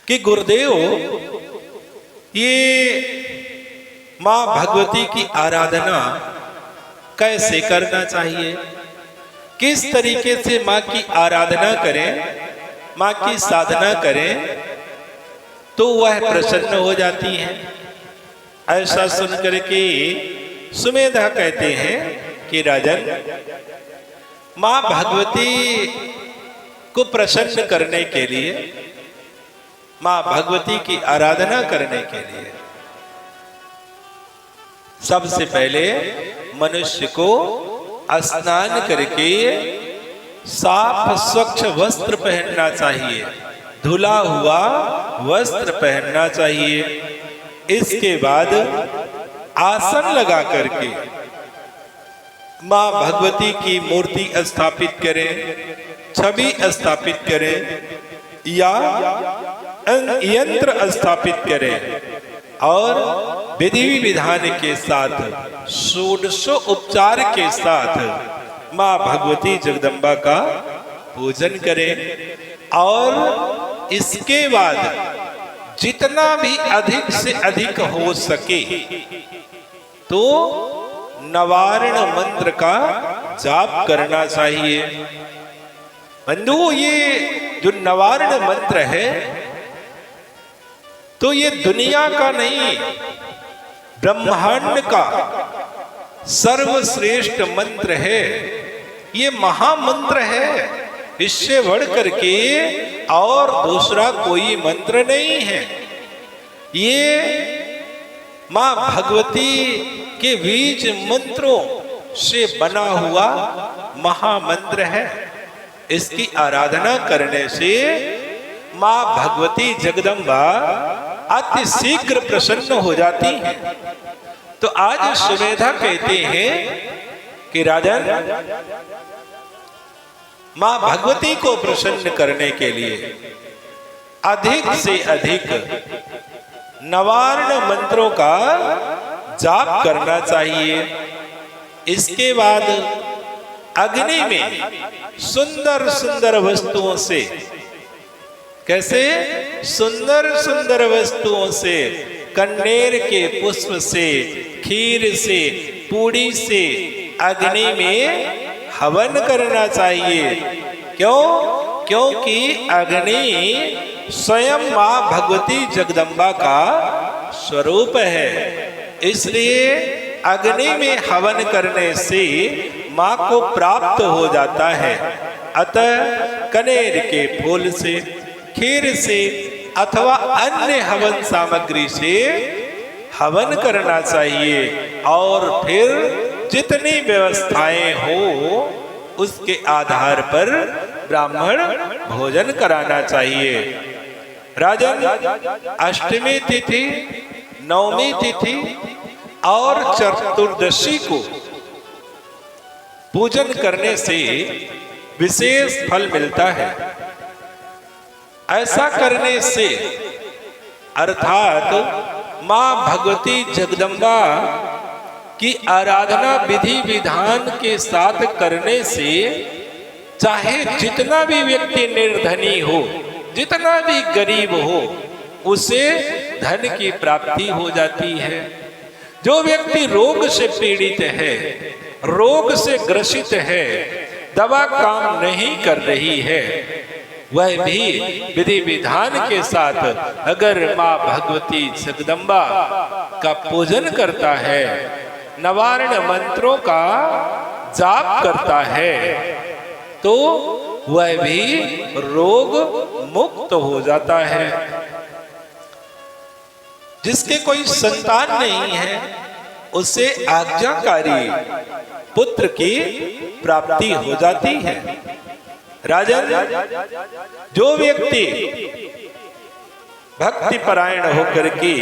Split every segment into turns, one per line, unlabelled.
कि गुरुदेव ये माँ भगवती की आराधना कैसे करना चाहिए, किस तरीके से माँ की आराधना करें, माँ की साधना करें तो वह प्रसन्न हो जाती हैं। ऐसा सुनकर के सुमेधा कहते हैं कि राजन, माँ भगवती को प्रसन्न करने के लिए, माँ भगवती की आराधना करने के लिए सबसे पहले मनुष्य को स्नान करके साफ स्वच्छ वस्त्र पहनना चाहिए, धुला हुआ वस्त्र पहनना चाहिए। इसके बाद आसन लगा करके माँ भगवती की मूर्ति स्थापित करें, छवि स्थापित करें या यंत्र स्थापित करें और विधि विधान के साथ षोडशो उपचार के साथ माँ भगवती जगदम्बा का पूजन करें। और इसके बाद जितना भी अधिक से अधिक हो सके तो नवारण मंत्र का जाप करना चाहिए। बंधु, ये जो नवारण मंत्र है तो ये दुनिया का नहीं, ब्रह्मांड का सर्वश्रेष्ठ मंत्र है। ये महामंत्र है, इससे बढ़ करके और दूसरा कोई मंत्र नहीं है। ये माँ भगवती के बीज मंत्रों से बना हुआ महामंत्र है। इसकी आराधना करने से माँ भगवती जगदम्बा अति शीघ्र प्रसन्न हो जाती है। तो आज सुमेधा कहते हैं कि राजन, माँ भगवती को प्रसन्न करने के लिए अधिक से अधिक नवार्ण मंत्रों का जाप करना चाहिए। इसके बाद अग्नि में सुंदर सुंदर वस्तुओं से, कैसे सुंदर सुंदर वस्तुओं से, कन्नेर के पुष्प से, खीर से, पूड़ी से अग्नि में हवन करना चाहिए। क्यों? क्योंकि अग्नि स्वयं माँ भगवती जगदम्बा का स्वरूप है। इसलिए अग्नि में हवन करने से माँ को प्राप्त हो जाता है। अतः कनेर के फूल से, खीर से अथवा अन्य हवन सामग्री से हवन करना चाहिए और फिर जितनी व्यवस्थाएं हो उसके आधार पर ब्राह्मण भोजन कराना चाहिए। राजन, अष्टमी तिथि, नवमी तिथि और चतुर्दशी को पूजन करने से विशेष फल मिलता है। ऐसा करने से अर्थात माँ भगवती जगदम्बा की आराधना विधि विधान के साथ करने से चाहे जितना भी व्यक्ति निर्धनी हो, जितना भी गरीब हो, उसे धन की प्राप्ति हो जाती है। जो व्यक्ति रोग से पीड़ित है, रोग से ग्रसित है, दवा काम नहीं कर रही है, वह भी विधि विधान के साथ अगर माँ भगवती जगदम्बा का पूजन करता है, नवारण मंत्रों का जाप करता है, तो वह भी रोग मुक्त हो जाता है। जिसके कोई संतान नहीं है उसे आज्ञाकारी पुत्र की प्राप्ति हो जाती है। राजन, जो व्यक्ति भक्ति परायण होकर के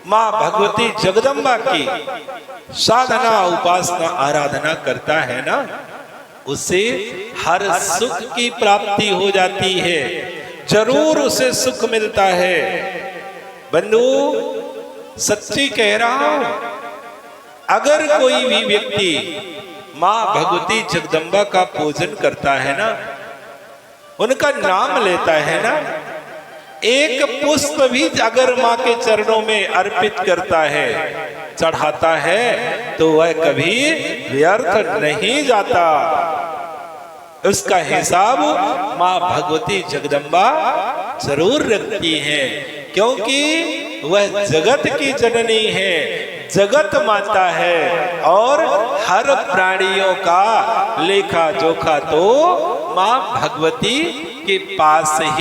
माँ भगवती जगदम्बा की साधना उपासना आराधना करता है ना, उसे हर सुख की प्राप्ति हो जाती है, जरूर उसे सुख मिलता है। बंधु, सच्ची कह रहा हूं, अगर कोई भी व्यक्ति माँ भगवती जगदम्बा का पूजन करता है ना, उनका नाम लेता है ना, एक पुष्प भी अगर माँ के चरणों में अर्पित करता है, चढ़ाता है, तो वह कभी व्यर्थ नहीं जाता। उसका हिसाब माँ भगवती जगदम्बा जरूर रखती हैं, क्योंकि वह जगत की जननी है, जगत माता है, और हर प्राणियों का लेखा जोखा तो माँ भगवती के पास ही